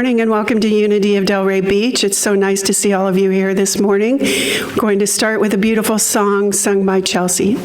morning and welcome to Unity of Delray Beach. It's so nice to see all of you here this morning. We're going to start with a beautiful song sung by Chelsea.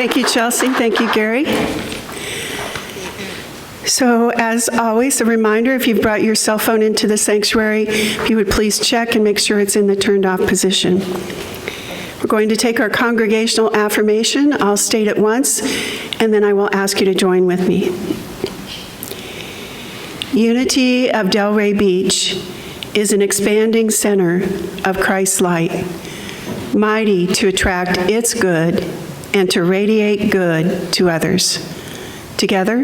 Thank you, Chelsea. Thank you, Gary. So, as always, a reminder, if you've brought your cell phone into the sanctuary, if you would please check and make sure it's in the turned off position. We're going to take our congregational affirmation. I'll state it once, and then I will ask you to join with me. Unity of Delray Beach is an expanding center of Christ's light, mighty to attract its good and to radiate good to others. Together,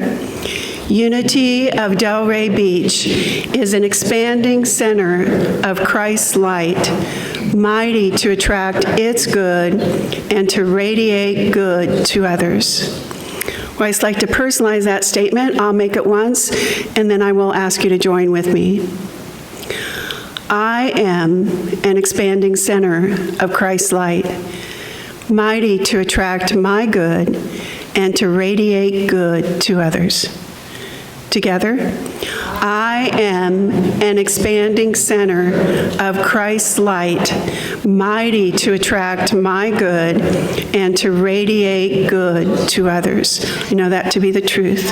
Unity of Delray Beach is an expanding center of Christ's light, mighty to attract its good and to radiate good to others. Well, I'd like to personalize that statement. I'll make it once, and then I will ask you to join with me. I am an expanding center of Christ's light, mighty to attract my good and to radiate good to others. Together, I am an expanding center of Christ's light, mighty to attract my good and to radiate good to others. You know that to be the truth.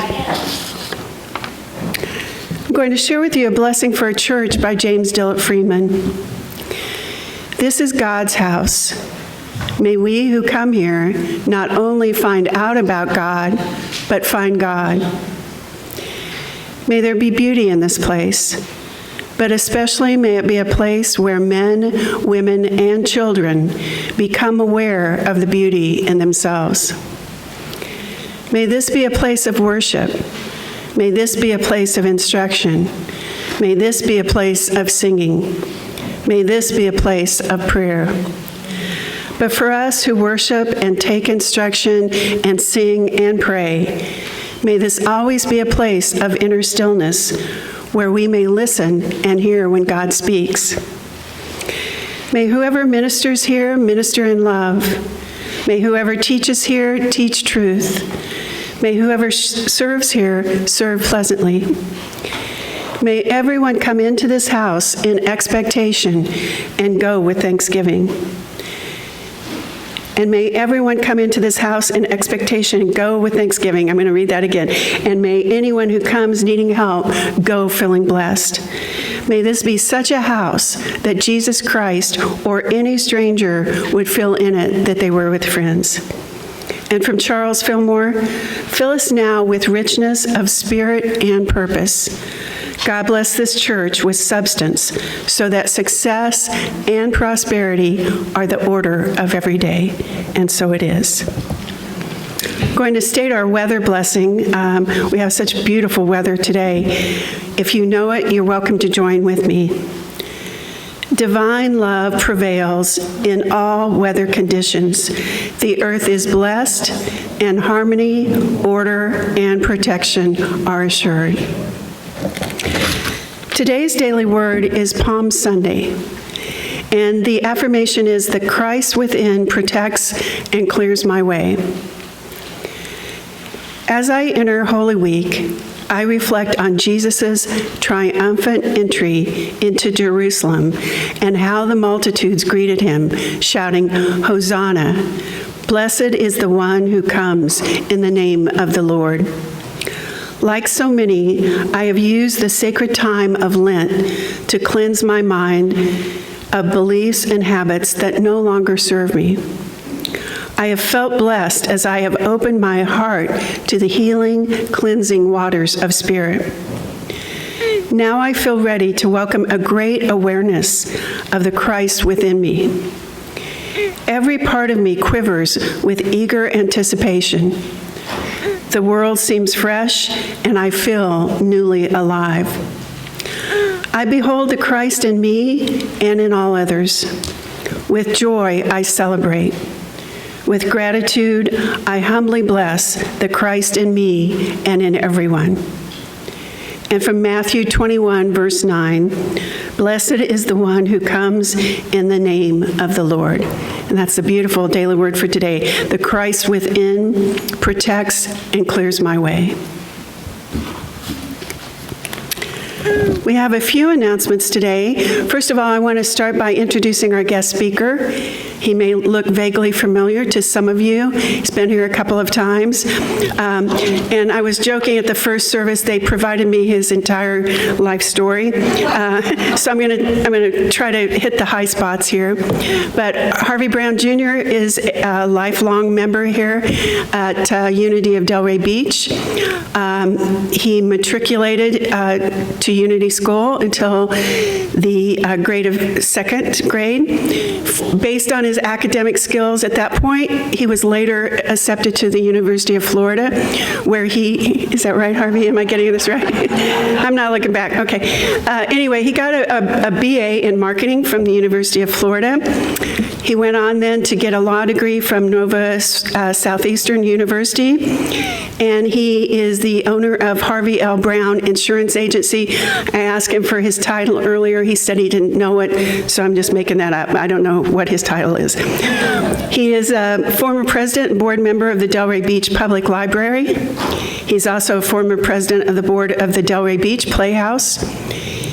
I'm going to share with you a blessing for a church by James Dillett Freeman. This is God's house. May we who come here not only find out about God, but find God. May there be beauty in this place, but especially may it be a place where men, women, and children become aware of the beauty in themselves. May this be a place of worship. May this be a place of instruction. May this be a place of singing. May this be a place of prayer. But for us who worship and take instruction and sing and pray, may this always be a place of inner stillness where we may listen and hear when God speaks. May whoever ministers here minister in love. May whoever teaches here teach truth. May whoever serves here serve pleasantly. May everyone come into this house in expectation and go with thanksgiving. And may everyone come into this house in expectation and go with thanksgiving. I'm going to read that again. And may anyone who comes needing help go feeling blessed. May this be such a house that Jesus Christ or any stranger would feel in it that they were with friends. And from Charles Fillmore, fill us now with richness of spirit and purpose. God bless this church with substance so that success and prosperity are the order of every day. And so it is. going to state our weather blessing. We have such beautiful weather today. If you know it, you're welcome to join with me. Divine love prevails in all weather conditions. The earth is blessed, and harmony, order, and protection are assured. Today's daily word is Palm Sunday, and the affirmation is that Christ within protects and clears my way. As I enter Holy Week, I reflect on Jesus' triumphant entry into Jerusalem and how the multitudes greeted him, shouting, "Hosanna! Blessed is the one who comes in the name of the Lord." Like so many, I have used the sacred time of Lent to cleanse my mind of beliefs and habits that no longer serve me. I have felt blessed as I have opened my heart to the healing, cleansing waters of Spirit. Now I feel ready to welcome a great awareness of the Christ within me. Every part of me quivers with eager anticipation. The world seems fresh, and I feel newly alive. I behold the Christ in me and in all others. With joy, I celebrate. With gratitude, I humbly bless the Christ in me and in everyone. And from Matthew 21, verse 9, "Blessed is the one who comes in the name of the Lord." And that's the beautiful daily word for today. The Christ within protects and clears my way. We have a few announcements today. First of all, I want to start by introducing our guest speaker. He may look vaguely familiar to some of you. He's been here a couple of times. And I was joking at the first service, they provided me his entire life story. So I'm gonna try to hit the high spots here. But Harvey Brown Jr. is a lifelong member here at Unity of Delray Beach. He matriculated to Unity School until the grade of second grade. Based on his academic skills at that point, he was later accepted to the University of Florida, where is that right, Harvey? Am I getting this right? I'm not looking back. Okay. Anyway, he got a BA in marketing from the University of Florida. He went on then to get a law degree from Nova Southeastern University, and he is the owner of Harvey L. Brown Insurance Agency. I asked him for his title earlier. He said he didn't know it, so I'm just making that up. I don't know what his title is. He is a former president and board member of the Delray Beach Public Library. He's also a former president of the board of the Delray Beach Playhouse.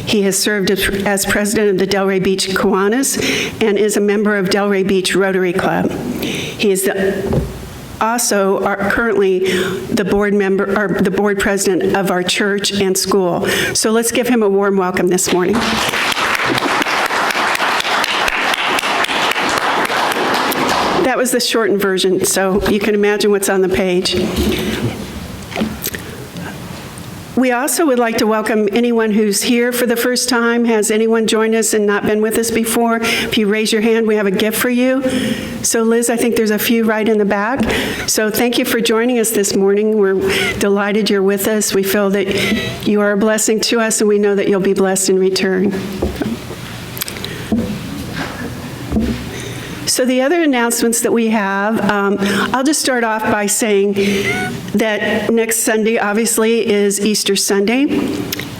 He has served as president of the Delray Beach Kiwanis and is a member of Delray Beach Rotary Club. He is also currently the board member or the board president of our church and school. So let's give him a warm welcome this morning. That was the shortened version, so you can imagine what's on the page. We also would like to welcome anyone who's here for the first time. Has anyone joined us and not been with us before? If you raise your hand, we have a gift for you. So Liz, I think there's a few right in the back. So thank you for joining us this morning. We're delighted you're with us. We feel that you are a blessing to us, and we know that you'll be blessed in return. So the other announcements that we have, I'll just start off by saying that next Sunday, obviously, is Easter Sunday.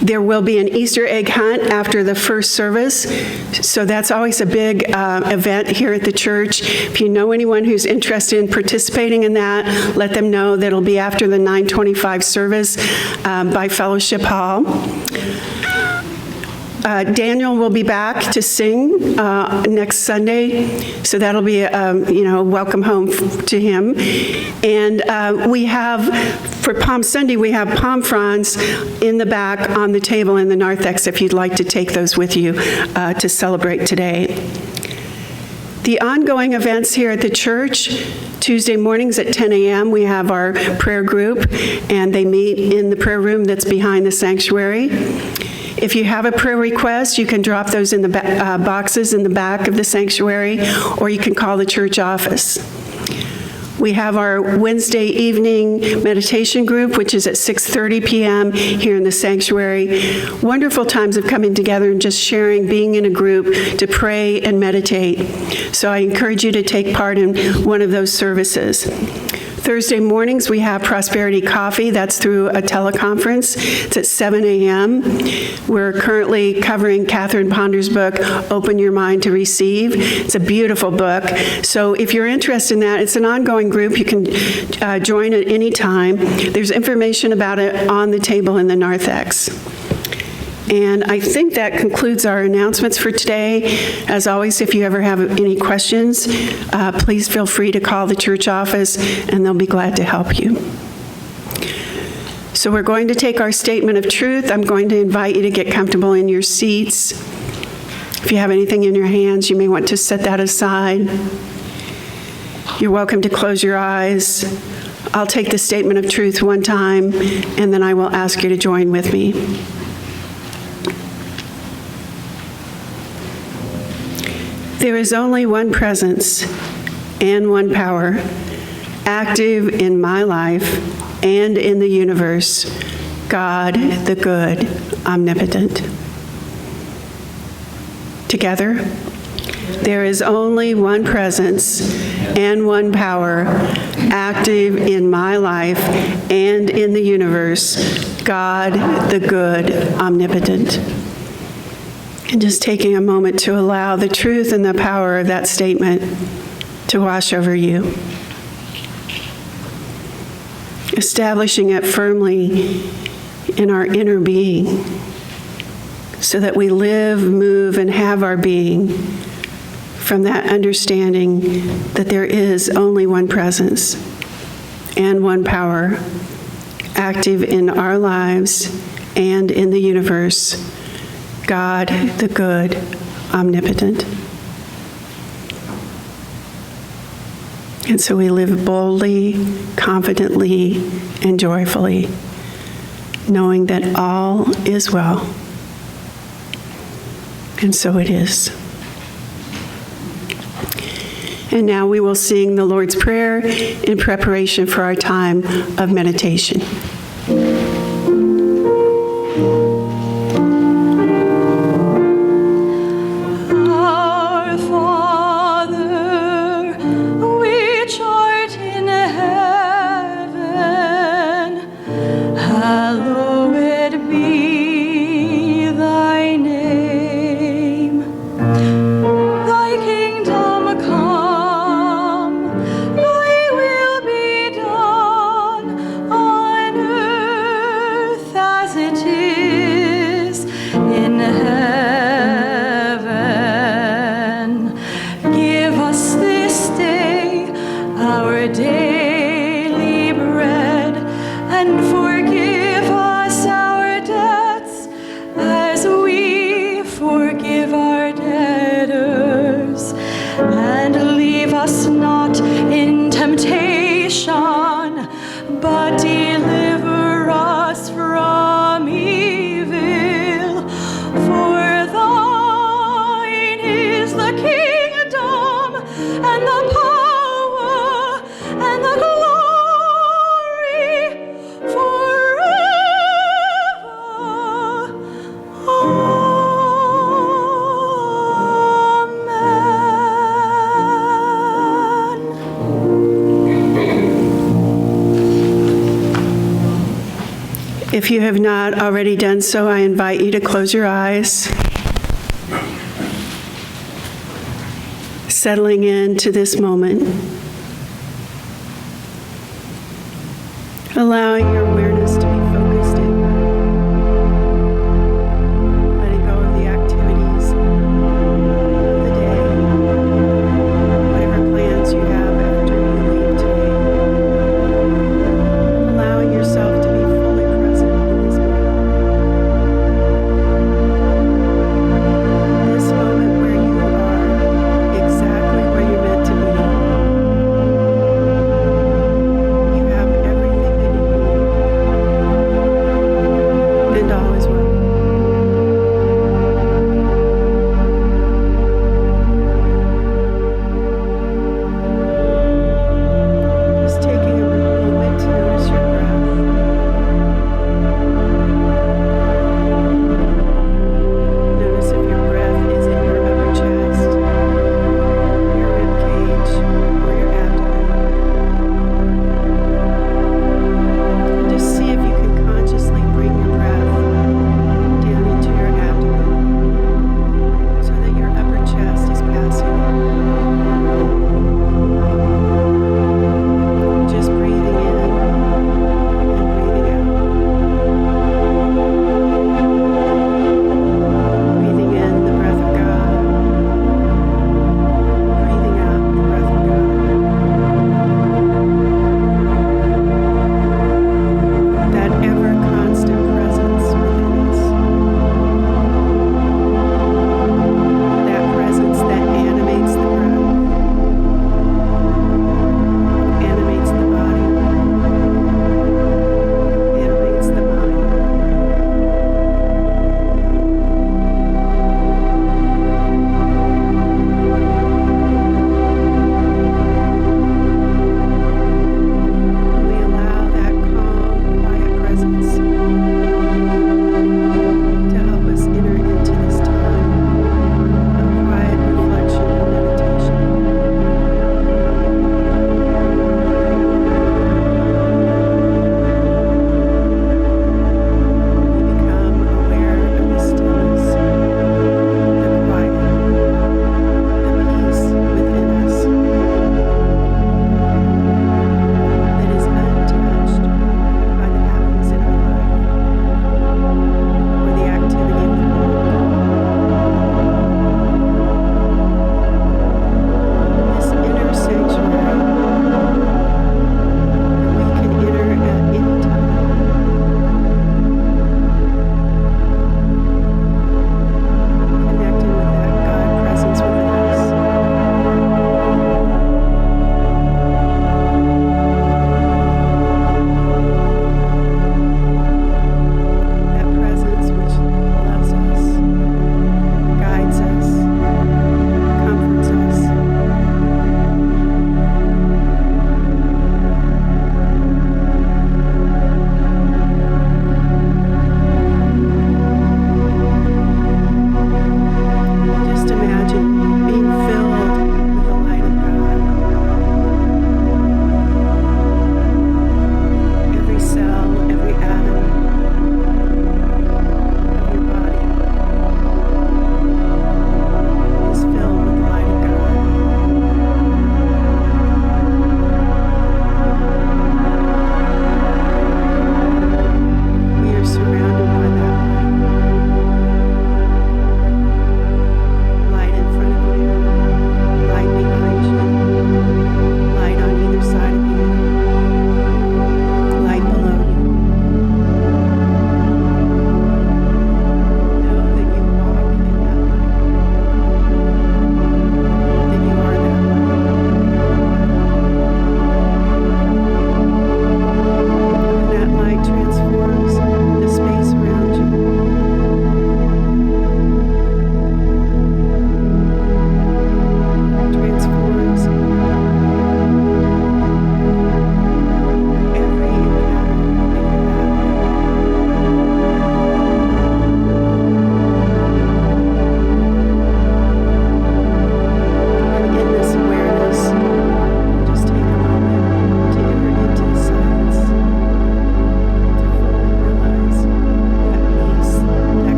There will be an Easter egg hunt after the first service, so that's always a big event here at the church. If you know anyone who's interested in participating in that, let them know that it'll be after the 9:25 service by Fellowship Hall. Daniel will be back to sing next Sunday, so that'll be a welcome home to him. And we have, for Palm Sunday, we have palm fronds in the back on the table in the narthex if you'd like to take those with you to celebrate today. The ongoing events here at the church, Tuesday mornings at 10 a.m., we have our prayer group, and they meet in the prayer room that's behind the sanctuary. If you have a prayer request, you can drop those in the boxes in the back of the sanctuary, or you can call the church office. We have our Wednesday evening meditation group, which is at 6:30 p.m. here in the sanctuary. Wonderful times of coming together and just sharing, being in a group to pray and meditate. So I encourage you to take part in one of those services. Thursday mornings, we have Prosperity Coffee. That's through a teleconference. It's at 7 a.m. We're currently covering Catherine Ponder's book, Open Your Mind to Receive. It's a beautiful book. So if you're interested in that, it's an ongoing group. You can join at any time. There's information about it on the table in the narthex. And I think that concludes our announcements for today. As always, if you ever have any questions, please feel free to call the church office, and they'll be glad to help you. So we're going to take our statement of truth. I'm going to invite you to get comfortable in your seats. If you have anything in your hands, you may want to set that aside. You're welcome to close your eyes. I'll take the statement of truth one time, and then I will ask you to join with me. There is only one presence and one power, active in my life and in the universe, God, the good, omnipotent. Together, there is only one presence and one power, active in my life and in the universe, God, the good, omnipotent. And just taking a moment to allow the truth and the power of that statement to wash over you. Establishing it firmly in our inner being so that we live, move, and have our being from that understanding that there is only one presence and one power active in our lives and in the universe, God, the good, omnipotent. And so we live boldly, confidently, and joyfully, knowing that all is well. And so it is. And now we will sing the Lord's Prayer in preparation for our time of meditation. If you have not already done so, I invite you to close your eyes, settling into this moment, allowing your awareness to be focused in, letting go of the activities of the day, whatever plans you have after you leave today, allowing yourself to be fully present in this moment where you are exactly where you're meant to be. You have everything that you need.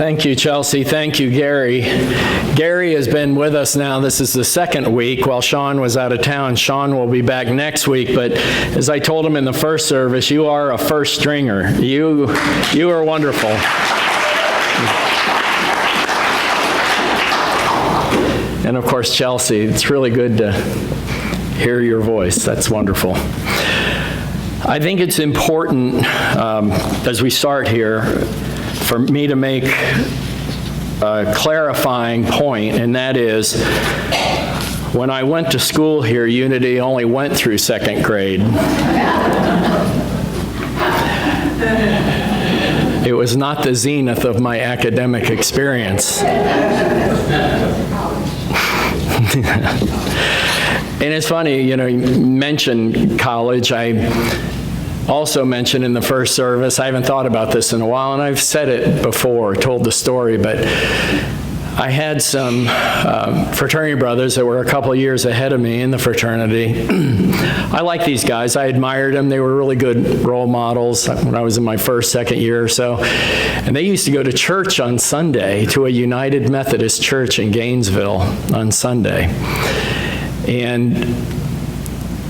Thank you, Chelsea. Thank you, Gary. Gary has been with us now. This is the second week while Sean was out of town. Sean will be back next week, but as I told him in the first service, you are a first stringer. You are wonderful. And of course, Chelsea, it's really good to hear your voice. That's wonderful. I think it's important as we start here for me to make a clarifying point, and that is when I went to school here, Unity only went through second grade. It was not the zenith of my academic experience. And it's funny, you mentioned college. I also mentioned in the first service, I haven't thought about this in a while, and I've said it before, told the story, but I had some fraternity brothers that were a couple of years ahead of me in the fraternity. I like these guys. I admired them. They were really good role models when I was in my first, second year or so. And they used to go to church on Sunday, to a United Methodist church in Gainesville on Sunday. And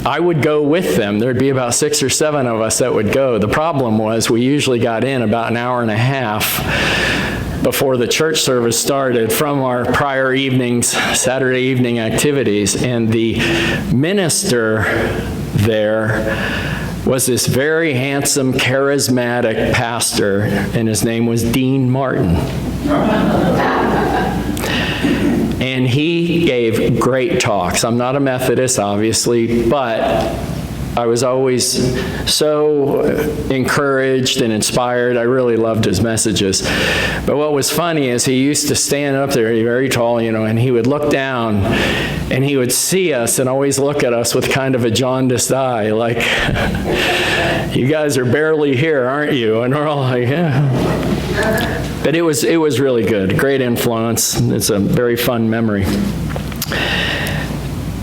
I would go with them. There'd be about 6 or 7 of us that would go. The problem was we usually got in about an hour and a half before the church service started from our prior evenings, Saturday evening activities. And the minister there was this very handsome, charismatic pastor, and his name was Dean Martin. And he gave great talks. I'm not a Methodist, obviously, but I was always so encouraged and inspired. I really loved his messages. But what was funny is he used to stand up there, very tall, and he would look down and he would see us and always look at us with kind of a jaundiced eye, like, you guys are barely here, aren't you? And we're all like, yeah. But it was really good, great influence. It's a very fun memory.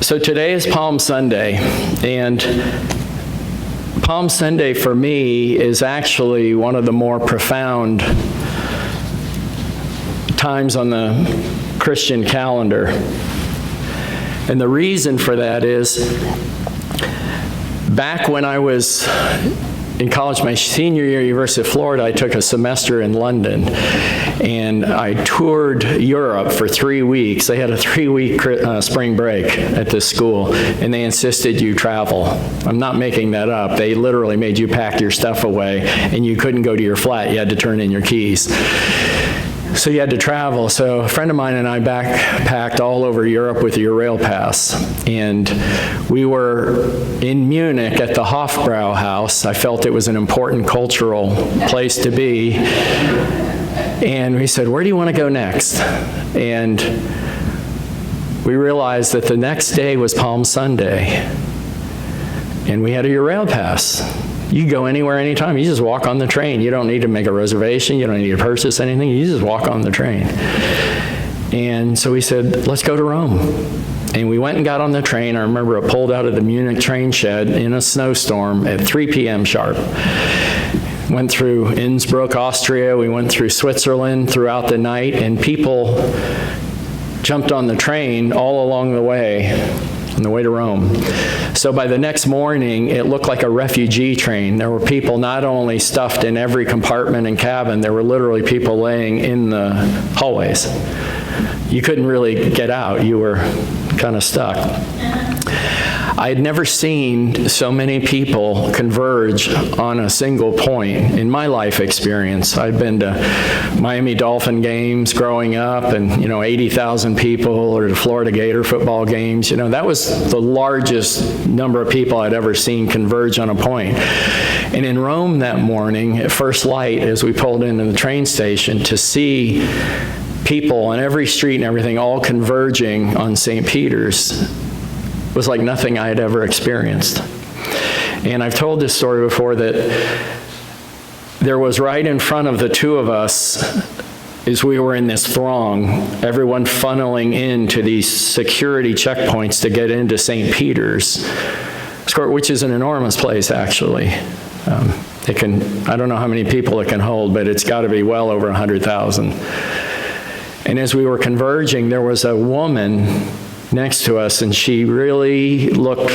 So today is Palm Sunday, and Palm Sunday for me is actually one of the more profound times on the Christian calendar. And the reason for that is, back when I was in college, my senior year at University of Florida, I took a semester in London, and I toured Europe for 3 weeks. They had a 3-week spring break at this school, and they insisted you travel. I'm not making that up. They literally made you pack your stuff away, and you couldn't go to your flat. You had to turn in your keys. So you had to travel. So a friend of mine and I backpacked all over Europe with your rail pass. And we were in Munich at the Hofbrauhaus. I felt it was an important cultural place to be. And we said, where do you want to go next? And we realized that the next day was Palm Sunday. And we had a rail pass. You go anywhere, anytime. You just walk on the train. You don't need to make a reservation. You don't need to purchase anything. You just walk on the train. And so we said, let's go to Rome. And we went and got on the train. I remember it pulled out of the Munich train shed in a snowstorm at 3 p.m. sharp. Went through Innsbruck, Austria. We went through Switzerland throughout the night. And people jumped on the train all along the way, on the way to Rome. So by the next morning, it looked like a refugee train. There were people not only stuffed in every compartment and cabin, there were literally people laying in the hallways. You couldn't really get out. You were kind of stuck. I had never seen so many people converge on a single point in my life experience. I'd been to Miami Dolphin games growing up, and 80,000 people, or the Florida Gator football games. That was the largest number of people I'd ever seen converge on a point. And in Rome that morning, at first light, as we pulled into the train station, to see people on every street and everything all converging on St. Peter's was like nothing I had ever experienced. And I've told this story before, that there was right in front of the two of us, as we were in this throng, everyone funneling into these security checkpoints to get into St. Peter's, which is an enormous place, actually. It can, I don't know how many people it can hold, but it's got to be well over 100,000. And as we were converging, there was a woman next to us, and she really looked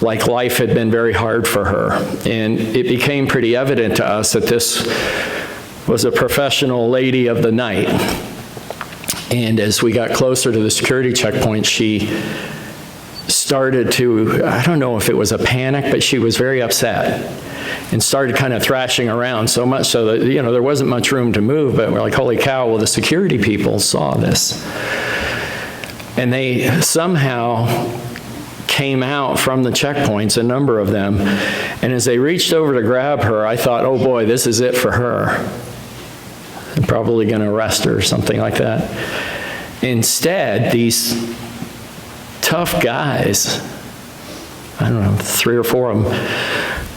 like life had been very hard for her. And it became pretty evident to us that this was a professional lady of the night. And as we got closer to the security checkpoint, she started to, I don't know if it was a panic, but she was very upset and started kind of thrashing around, so much so that, there wasn't much room to move, but we're like, holy cow, well, the security people saw this. And they somehow came out from the checkpoints, a number of them, and as they reached over to grab her, I thought, oh boy, this is it for her. They're probably going to arrest her or something like that. Instead, these tough guys, I don't know, 3 or 4 of them,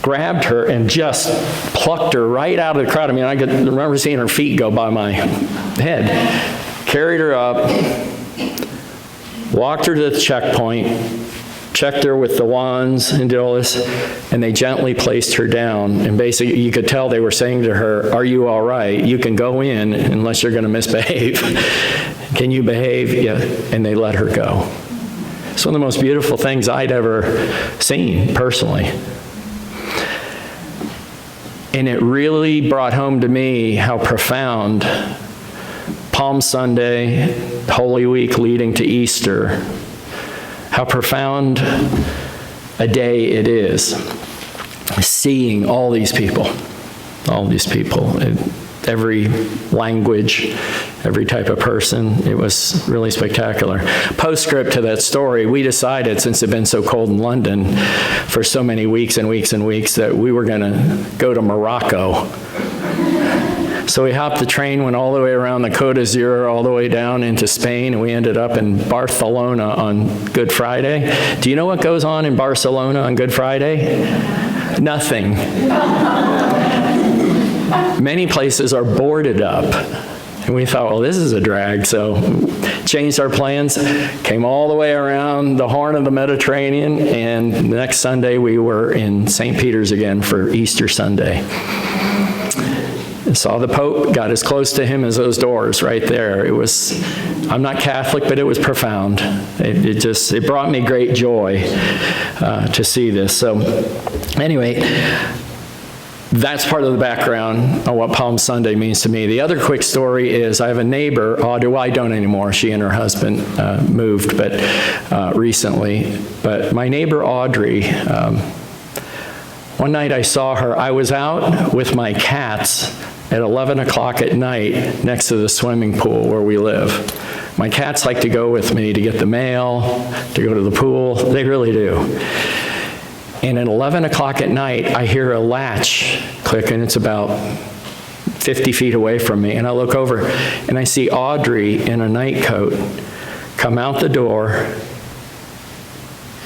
grabbed her and just plucked her right out of the crowd. I mean, I could remember seeing her feet go by my head. Carried her up, walked her to the checkpoint, checked her with the wands and did all this, and they gently placed her down. And basically, you could tell they were saying to her, are you all right? You can go in unless you're going to misbehave. Can you behave? Yeah. And they let her go. It's one of the most beautiful things I'd ever seen, personally. And it really brought home to me how profound Palm Sunday, Holy Week leading to Easter, how profound a day it is, seeing all these people, in every language, every type of person. It was really spectacular. Postscript to that story, we decided, since it had been so cold in London for so many weeks and weeks and weeks, that we were going to go to Morocco. So we hopped the train, went all the way around the Côte d'Azur, all the way down into Spain, and we ended up in Barcelona on Good Friday. Do you know what goes on in Barcelona on Good Friday? Nothing. Many places are boarded up. And we thought, well, this is a drag, so changed our plans, came all the way around the Horn of the Mediterranean, and next Sunday we were in St. Peter's again for Easter Sunday. And saw the Pope, got as close to him as those doors right there. It was, I'm not Catholic, but it was profound. It brought me great joy to see this. So anyway, that's part of the background on what Palm Sunday means to me. The other quick story is I have a neighbor, Audrey. Well, I don't anymore. She and her husband moved, but recently. But my neighbor, Audrey, one night I saw her. I was out with my cats at 11 o'clock at night next to the swimming pool where we live. My cats like to go with me to get the mail, to go to the pool. They really do. And at 11 o'clock at night, I hear a latch click, and it's about 50 feet away from me. And I look over, and I see Audrey in a nightcoat come out the door.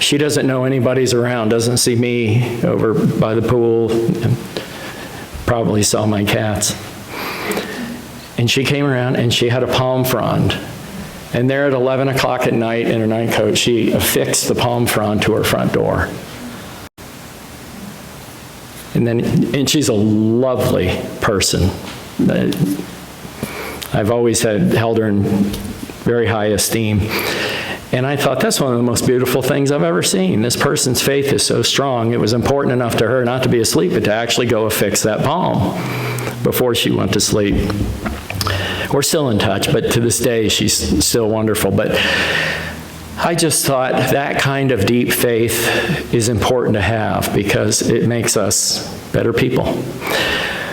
She doesn't know anybody's around, doesn't see me over by the pool, and probably saw my cats. And she came around, and she had a palm frond. And there at 11 o'clock at night in her nightcoat, she affixed the palm frond to her front door. And she's a lovely person. I've always held her in very high esteem. And I thought, that's one of the most beautiful things I've ever seen. This person's faith is so strong. It was important enough to her not to be asleep, but to actually go affix that palm before she went to sleep. We're still in touch, but to this day, she's still wonderful. But I just thought that kind of deep faith is important to have because it makes us better people.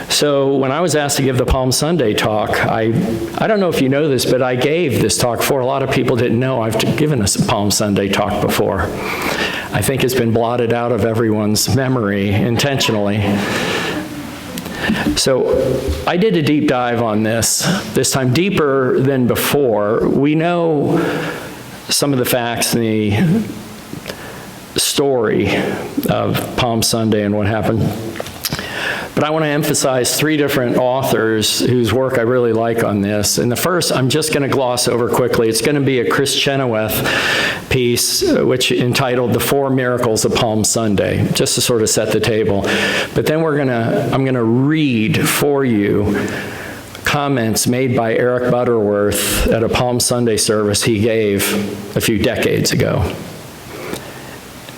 So when I was asked to give the Palm Sunday talk, I don't know if you know this, but I gave this talk before. A lot of people didn't know I've given a Palm Sunday talk before. I think it's been blotted out of everyone's memory intentionally. So I did a deep dive on this time deeper than before. We know some of the facts and the story of Palm Sunday and what happened. But I want to emphasize three different authors whose work I really like on this. And the first, I'm just going to gloss over quickly. It's going to be a Chris Chenoweth piece, which entitled "The Four Miracles of Palm Sunday," just to sort of set the table. But then I'm going to read for you comments made by Eric Butterworth at a Palm Sunday service he gave a few decades ago.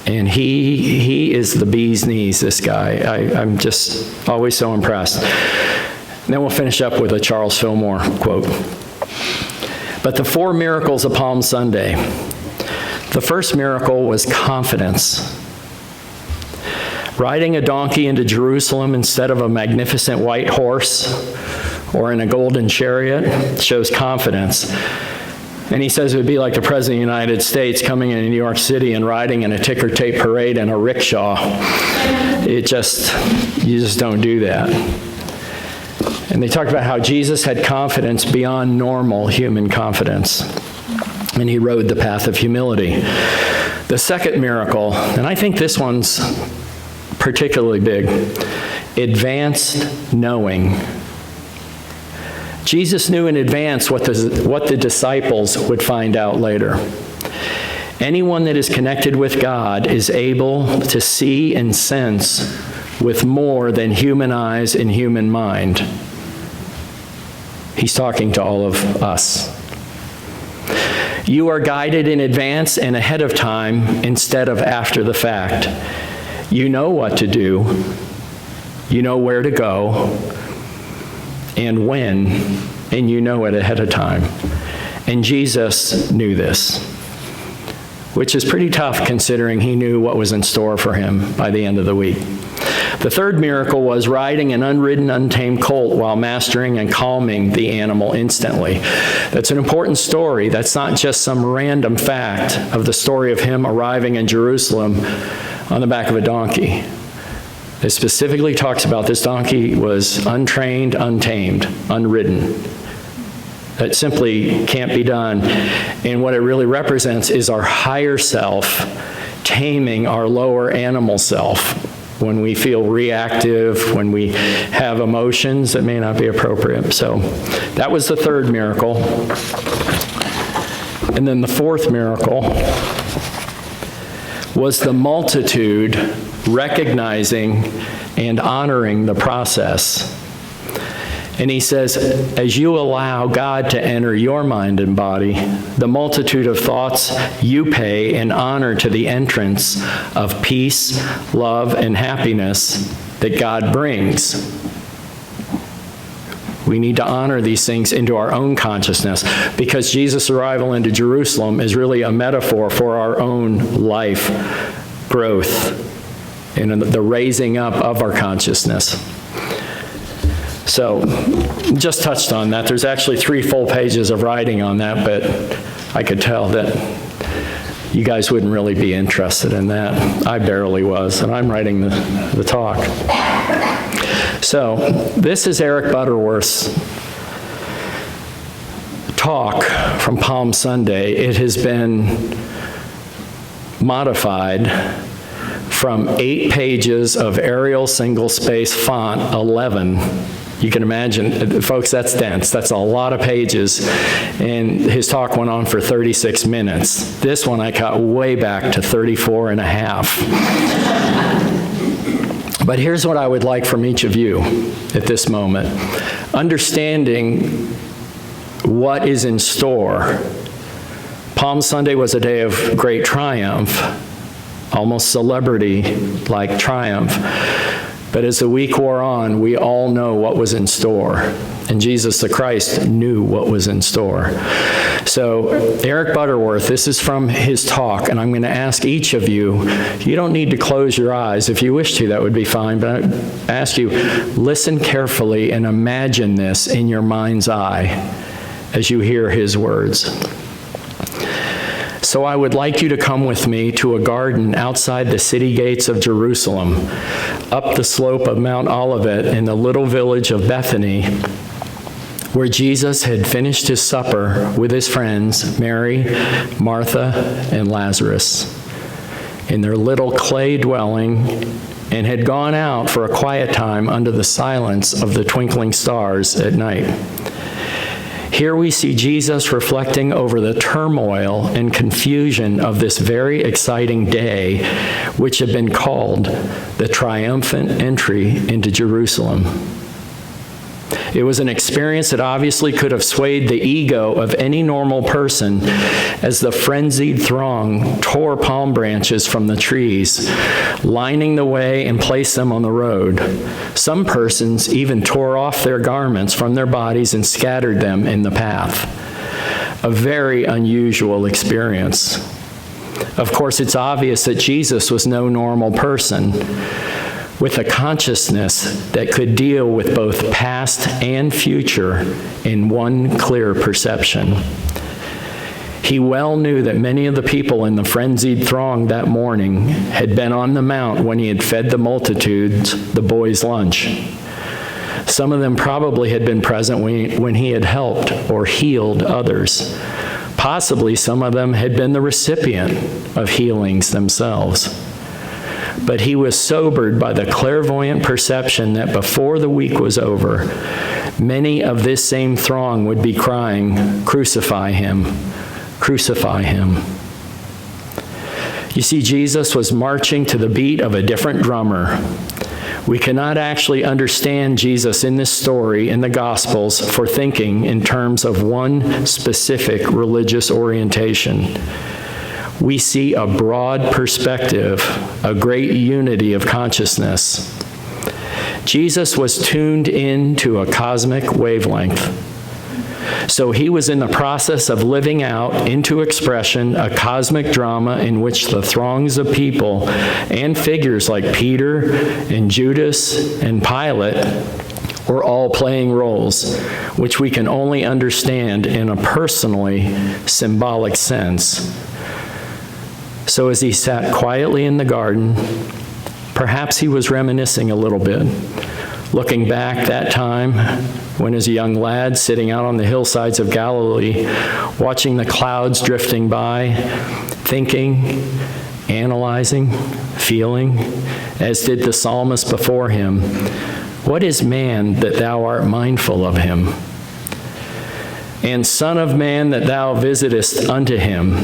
And he is the bee's knees, this guy. I'm just always so impressed. And then we'll finish up with a Charles Fillmore quote. But the four miracles of Palm Sunday. The first miracle was confidence. Riding a donkey into Jerusalem instead of a magnificent white horse or in a golden chariot shows confidence. And he says it would be like the President of the United States coming into New York City and riding in a ticker tape parade in a rickshaw. You just don't do that. And they talked about how Jesus had confidence beyond normal human confidence. And he rode the path of humility. The second miracle, and I think this one's particularly big, advanced knowing. Jesus knew in advance what the disciples would find out later. Anyone that is connected with God is able to see and sense with more than human eyes and human mind. He's talking to all of us. You are guided in advance and ahead of time instead of after the fact. You know what to do. You know where to go and when, and you know it ahead of time. And Jesus knew this, which is pretty tough considering he knew what was in store for him by the end of the week. The third miracle was riding an unridden, untamed colt while mastering and calming the animal instantly. That's an important story. That's not just some random fact of the story of him arriving in Jerusalem on the back of a donkey. It specifically talks about this donkey was untrained, untamed, unridden. That simply can't be done. And what it really represents is our higher self taming our lower animal self when we feel reactive, when we have emotions that may not be appropriate. So that was the third miracle. And then the fourth miracle was the multitude recognizing and honoring the process. And he says, as you allow God to enter your mind and body, the multitude of thoughts you pay in honor to the entrance of peace, love, and happiness that God brings. We need to honor these things into our own consciousness because Jesus' arrival into Jerusalem is really a metaphor for our own life growth and the raising up of our consciousness. So, just touched on that. There's actually 3 full pages of writing on that, but I could tell that you guys wouldn't really be interested in that. I barely was, and I'm writing the talk. So, this is Eric Butterworth's talk from Palm Sunday. It has been modified from 8 pages of Arial single-space font 11. You can imagine, folks, that's dense. That's a lot of pages. And his talk went on for 36 minutes. This one I cut way back to 34 and a half. But here's what I would like from each of you at this moment. Understanding what is in store. Palm Sunday was a day of great triumph, almost celebrity-like triumph. But as the week wore on, we all know what was in store. And Jesus the Christ knew what was in store. So Eric Butterworth, this is from his talk, and I'm going to ask each of you, you don't need to close your eyes. If you wish to, that would be fine. But I ask you, listen carefully and imagine this in your mind's eye as you hear his words. So I would like you to come with me to a garden outside the city gates of Jerusalem, up the slope of Mount Olivet in the little village of Bethany, where Jesus had finished his supper with his friends, Mary, Martha, and Lazarus. In their little clay dwelling and had gone out for a quiet time under the silence of the twinkling stars at night. Here we see Jesus reflecting over the turmoil and confusion of this very exciting day, which had been called the triumphant entry into Jerusalem. It was an experience that obviously could have swayed the ego of any normal person as the frenzied throng tore palm branches from the trees, lining the way and placed them on the road. Some persons even tore off their garments from their bodies and scattered them in the path. A very unusual experience. Of course, it's obvious that Jesus was no normal person, with a consciousness that could deal with both past and future in one clear perception. He well knew that many of the people in the frenzied throng that morning had been on the mount when he had fed the multitudes the boys' lunch. Some of them probably had been present when he had helped or healed others. Possibly some of them had been the recipient of healings themselves. But he was sobered by the clairvoyant perception that before the week was over, many of this same throng would be crying, "Crucify him, crucify him." You see, Jesus was marching to the beat of a different drummer. We cannot actually understand Jesus in this story in the Gospels for thinking in terms of one specific religious orientation. We see a broad perspective, a great unity of consciousness. Jesus was tuned into a cosmic wavelength. So he was in the process of living out into expression a cosmic drama in which the throngs of people and figures like Peter and Judas and Pilate were all playing roles, which we can only understand in a personally symbolic sense. So as he sat quietly in the garden, perhaps he was reminiscing a little bit, looking back that time when as a young lad sitting out on the hillsides of Galilee, watching the clouds drifting by, thinking, analyzing, feeling, as did the psalmist before him, "What is man that thou art mindful of him? And son of man that thou visitest unto him?"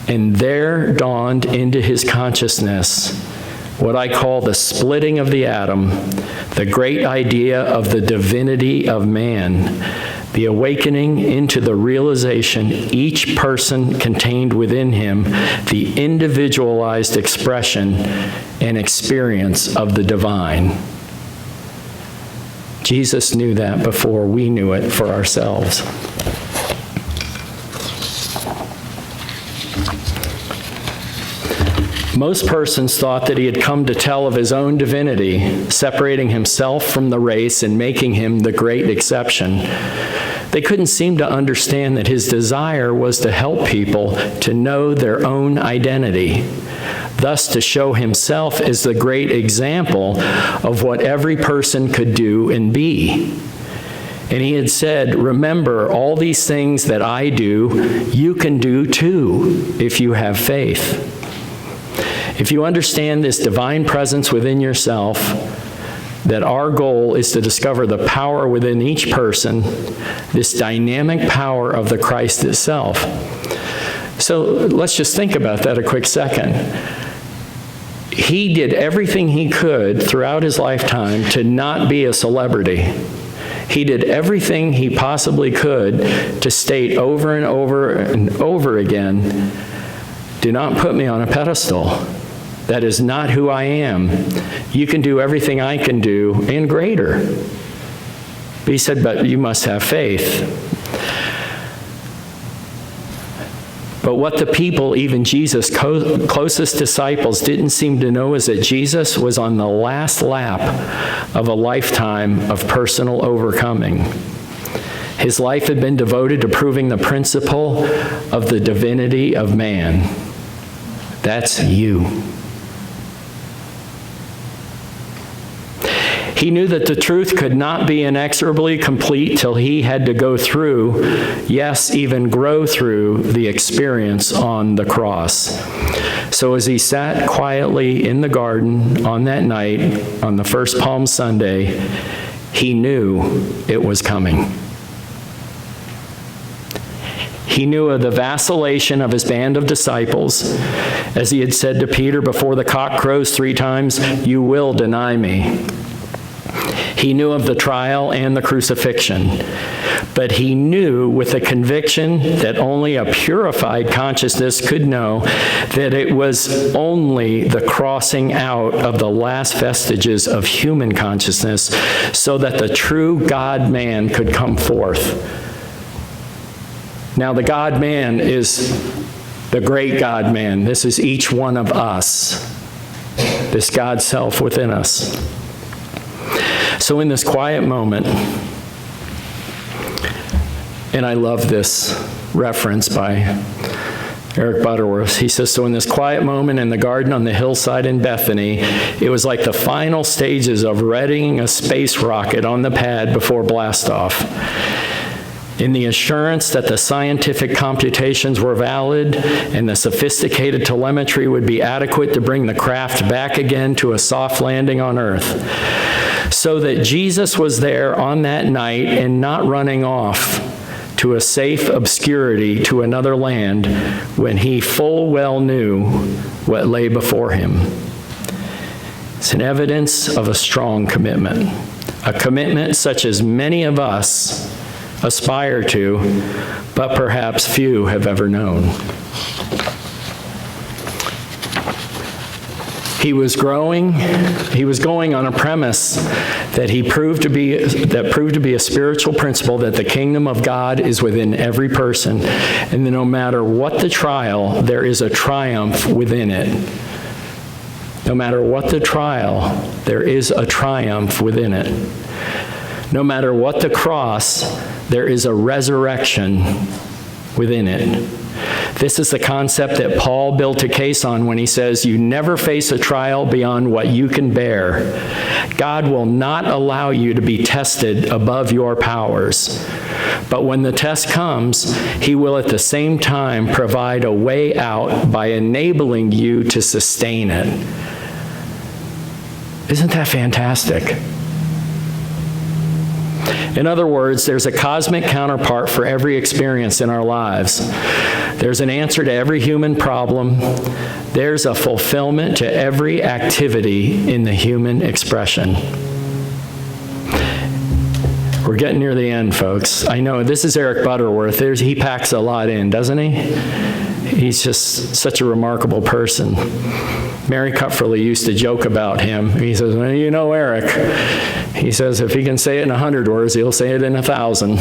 And there dawned into his consciousness what I call the splitting of the atom, the great idea of the divinity of man, the awakening into the realization each person contained within him, the individualized expression and experience of the divine. Jesus knew that before we knew it for ourselves. Most persons thought that he had come to tell of his own divinity, separating himself from the race and making him the great exception. They couldn't seem to understand that his desire was to help people to know their own identity, thus to show himself as the great example of what every person could do and be. And he had said, "Remember, all these things that I do, you can do too if you have faith." If you understand this divine presence within yourself, that our goal is to discover the power within each person, this dynamic power of the Christ itself. So let's just think about that a quick second. He did everything he could throughout his lifetime to not be a celebrity. He did everything he possibly could to state over and over and over again, "Do not put me on a pedestal. That is not who I am. You can do everything I can do and greater." But he said, "But you must have faith." But what the people, even Jesus' closest disciples, didn't seem to know is that Jesus was on the last lap of a lifetime of personal overcoming. His life had been devoted to proving the principle of the divinity of man. That's you. He knew that the truth could not be inexorably complete till he had to go through, yes, even grow through, the experience on the cross. So as he sat quietly in the garden on that night, on the first Palm Sunday, he knew it was coming. He knew of the vacillation of his band of disciples, as he had said to Peter, before the cock crows 3 times, you will deny me. He knew of the trial and the crucifixion, but he knew with a conviction that only a purified consciousness could know that it was only the crossing out of the last vestiges of human consciousness so that the true God-man could come forth. Now, the God-man is the great God-man. This is each one of us, this God-self within us. So in this quiet moment, and I love this reference by Eric Butterworth. He says, so in this quiet moment in the garden on the hillside in Bethany, it was like the final stages of readying a space rocket on the pad before blastoff. In the assurance that the scientific computations were valid and the sophisticated telemetry would be adequate to bring the craft back again to a soft landing on Earth. So that Jesus was there on that night and not running off to a safe obscurity to another land when he full well knew what lay before him. It's an evidence of a strong commitment, a commitment such as many of us aspire to, but perhaps few have ever known. He was going on a premise that proved to be a spiritual principle, that the kingdom of God is within every person, and that no matter what the trial, there is a triumph within it. No matter what the trial, there is a triumph within it. No matter what the cross, there is a resurrection within it. This is the concept that Paul built a case on when he says, you never face a trial beyond what you can bear. God will not allow you to be tested above your powers. But when the test comes, he will at the same time provide a way out by enabling you to sustain it. Isn't that fantastic? In other words, there's a cosmic counterpart for every experience in our lives. There's an answer to every human problem. There's a fulfillment to every activity in the human expression. We're getting near the end, folks. I know this is Eric Butterworth. He packs a lot in, doesn't he? He's just such a remarkable person. Mary Cutferley used to joke about him. He says, well, you know Eric. He says, if he can say it in 100 words, he'll say it in 1,000.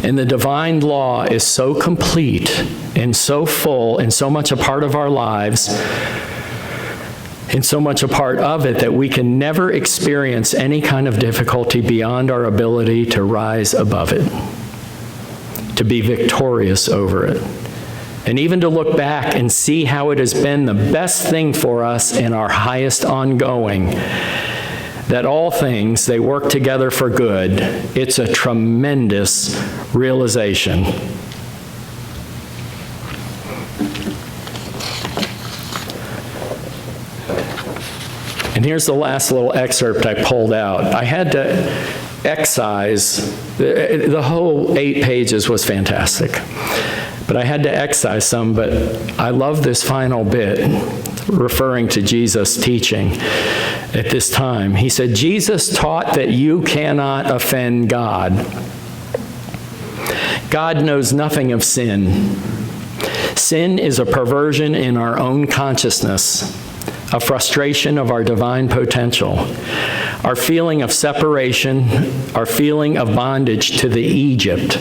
And the divine law is so complete and so full and so much a part of our lives and so much a part of it that we can never experience any kind of difficulty beyond our ability to rise above it, to be victorious over it. And even to look back and see how it has been the best thing for us in our highest ongoing, that all things, they work together for good. It's a tremendous realization. And here's the last little excerpt I pulled out. I had to excise, the whole 8 pages was fantastic. But I had to excise some, but I love this final bit, referring to Jesus' teaching at this time. He said, Jesus taught that you cannot offend God. God knows nothing of sin. Sin is a perversion in our own consciousness, a frustration of our divine potential, our feeling of separation, our feeling of bondage to the Egypt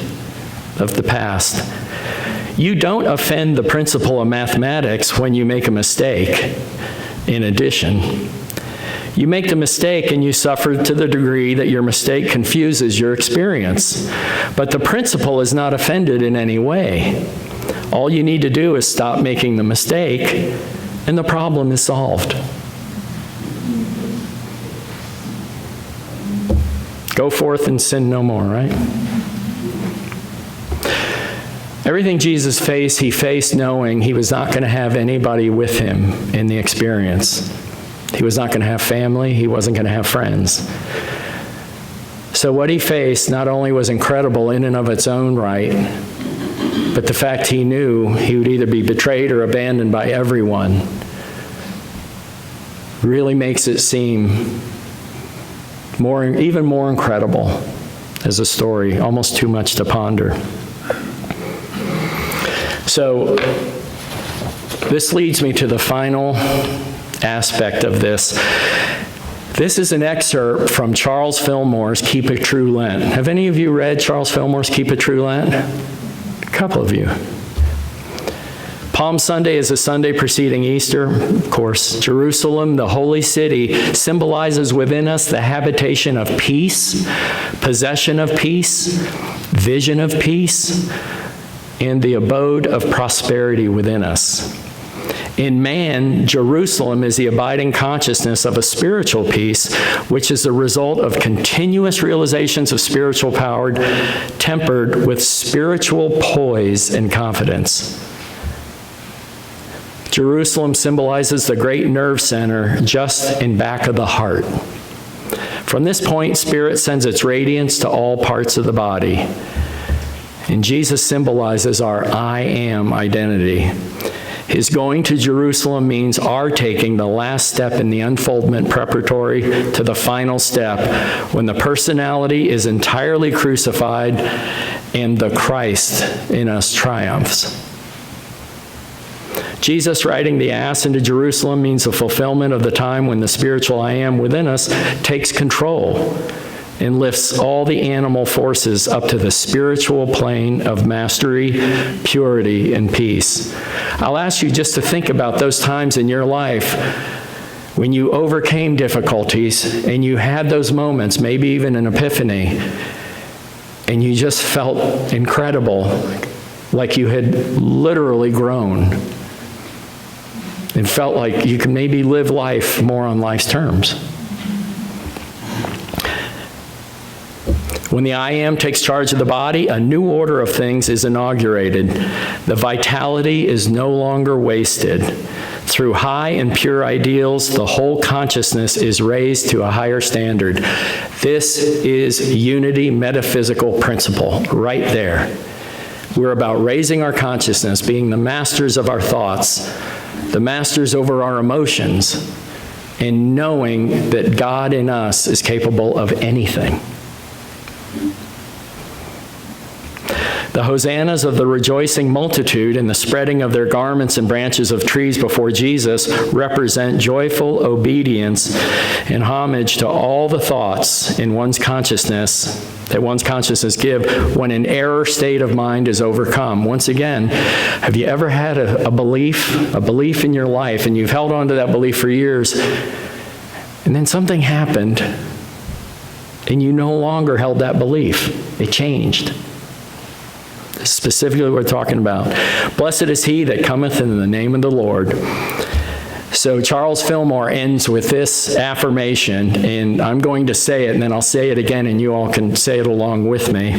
of the past. You don't offend the principle of mathematics when you make a mistake. In addition, you make the mistake and you suffer to the degree that your mistake confuses your experience. But the principle is not offended in any way. All you need to do is stop making the mistake, and the problem is solved. Go forth and sin no more, right? Everything Jesus faced, he faced knowing he was not going to have anybody with him in the experience. He was not going to have family. He wasn't going to have friends. So what he faced not only was incredible in and of its own right, but the fact he knew he would either be betrayed or abandoned by everyone really makes it seem even more incredible as a story, almost too much to ponder. So this leads me to the final aspect of this. This is an excerpt from Charles Fillmore's Keep a True Lent. Have any of you read Charles Fillmore's Keep a True Lent? A couple of you. Palm Sunday is the Sunday preceding Easter. Of course, Jerusalem, the holy city, symbolizes within us the habitation of peace, possession of peace, vision of peace, and the abode of prosperity within us. In man, Jerusalem is the abiding consciousness of a spiritual peace, which is the result of continuous realizations of spiritual power, tempered with spiritual poise and confidence. Jerusalem symbolizes the great nerve center just in back of the heart. From this point, spirit sends its radiance to all parts of the body. And Jesus symbolizes our I am identity. His going to Jerusalem means our taking the last step in the unfoldment preparatory to the final step when the personality is entirely crucified and the Christ in us triumphs. Jesus riding the ass into Jerusalem means the fulfillment of the time when the spiritual I am within us takes control and lifts all the animal forces up to the spiritual plane of mastery, purity, and peace. I'll ask you just to think about those times in your life when you overcame difficulties and you had those moments, maybe even an epiphany, and you just felt incredible, like you had literally grown and felt like you could maybe live life more on life's terms. When the I am takes charge of the body, a new order of things is inaugurated. The vitality is no longer wasted. Through high and pure ideals, the whole consciousness is raised to a higher standard. This is unity metaphysical principle right there. We're about raising our consciousness, being the masters of our thoughts, the masters over our emotions, and knowing that God in us is capable of anything. The hosannas of the rejoicing multitude and the spreading of their garments and branches of trees before Jesus represent joyful obedience and homage to all the thoughts in one's consciousness that one's consciousness give when an error state of mind is overcome. Once again, have you ever had a belief in your life, and you've held on to that belief for years, and then something happened, and you no longer held that belief? It changed. Specifically what we're talking about. Blessed is he that cometh in the name of the Lord. So Charles Fillmore ends with this affirmation, and I'm going to say it, and then I'll say it again, and you all can say it along with me.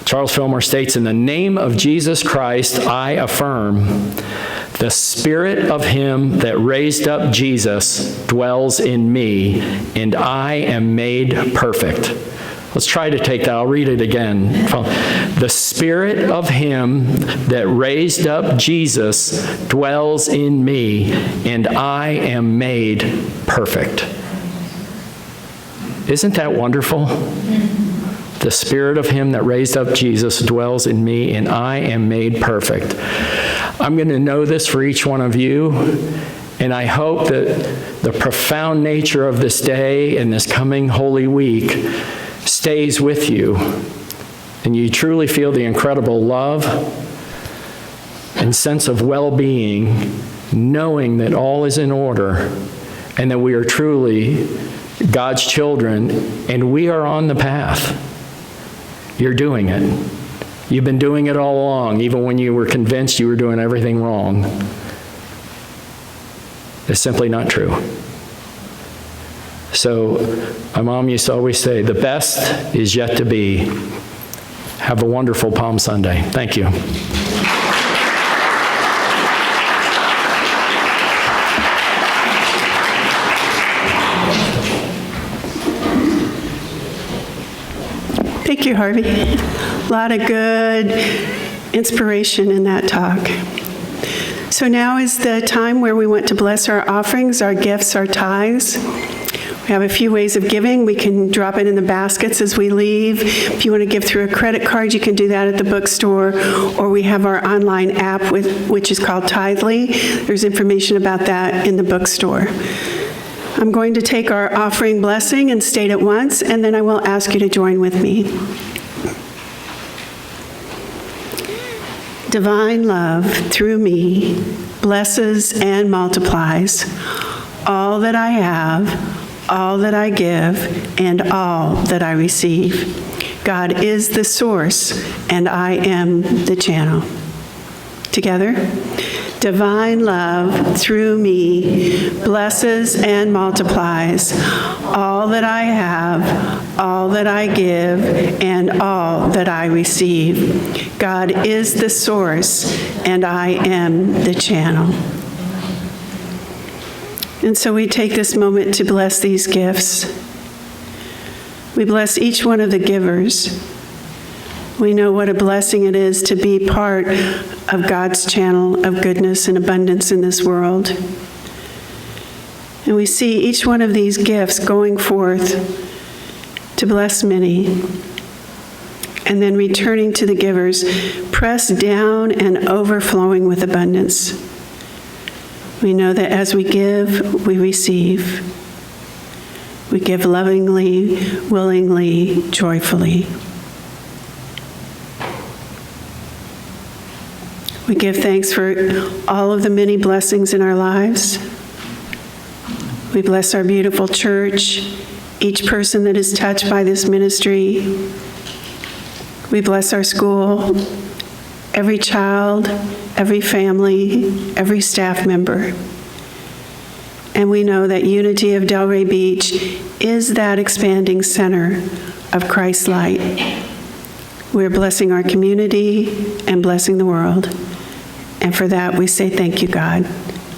Charles Fillmore states, in the name of Jesus Christ, I affirm, the Spirit of him that raised up Jesus dwells in me, and I am made perfect. Let's try to take that. I'll read it again. The Spirit of him that raised up Jesus dwells in me, and I am made perfect. Isn't that wonderful? The Spirit of him that raised up Jesus dwells in me, and I am made perfect. I'm going to know this for each one of you, and I hope that the profound nature of this day and this coming Holy Week stays with you, and you truly feel the incredible love and sense of well-being, knowing that all is in order and that we are truly God's children, and we are on the path. You're doing it. You've been doing it all along, even when you were convinced you were doing everything wrong. It's simply not true. So my mom used to always say, the best is yet to be. Have a wonderful Palm Sunday. Thank you. Thank you, Harvey. A lot of good inspiration in that talk. So now is the time where we want to bless our offerings, our gifts, our tithes. We have a few ways of giving. We can drop it in the baskets as we leave. If you want to give through a credit card, you can do that at the bookstore, or we have our online app, which is called Tithely. There's information about that in the bookstore. I'm going to take our offering blessing and state it once, and then I will ask you to join with me. Divine love, through me, blesses and multiplies all that I have, all that I give, and all that I receive. God is the source, and I am the channel. Together. Divine love, through me, blesses and multiplies all that I have, all that I give, and all that I receive. God is the source, and I am the channel. And so we take this moment to bless these gifts. We bless each one of the givers. We know what a blessing it is to be part of God's channel of goodness and abundance in this world. And we see each one of these gifts going forth to bless many, and then returning to the givers, pressed down and overflowing with abundance. We know that as we give, we receive. We give lovingly, willingly, joyfully. We give thanks for all of the many blessings in our lives. We bless our beautiful church, each person that is touched by this ministry. We bless our school, every child, every family, every staff member. And we know that Unity of Delray Beach is that expanding center of Christ's light. We're blessing our community and blessing the world. And for that, we say thank you, God.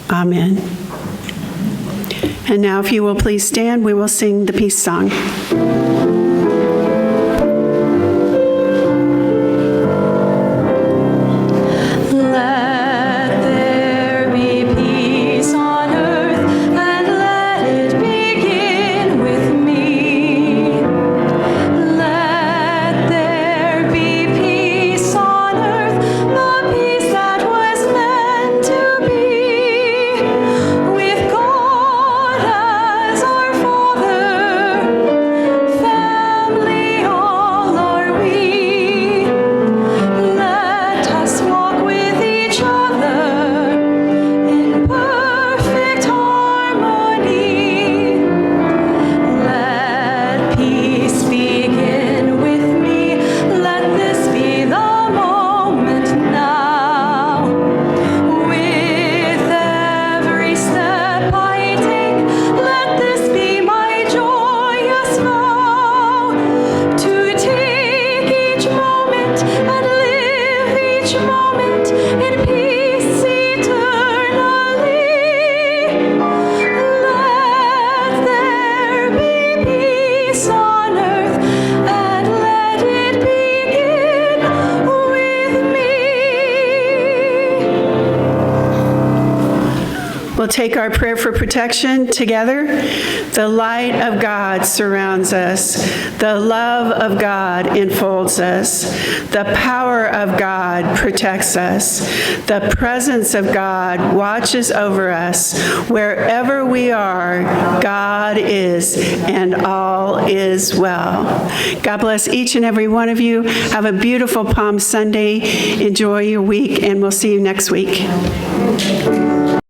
Amen. And now, if you will please stand, we will sing the peace song. We'll take our prayer for protection together. The light of God surrounds us. The love of God enfolds us. The power of God protects us. The presence of God watches over us. Wherever we are, God is, and all is well. God bless each and every one of you. Have a beautiful Palm Sunday. Enjoy your week, and we'll see you next week.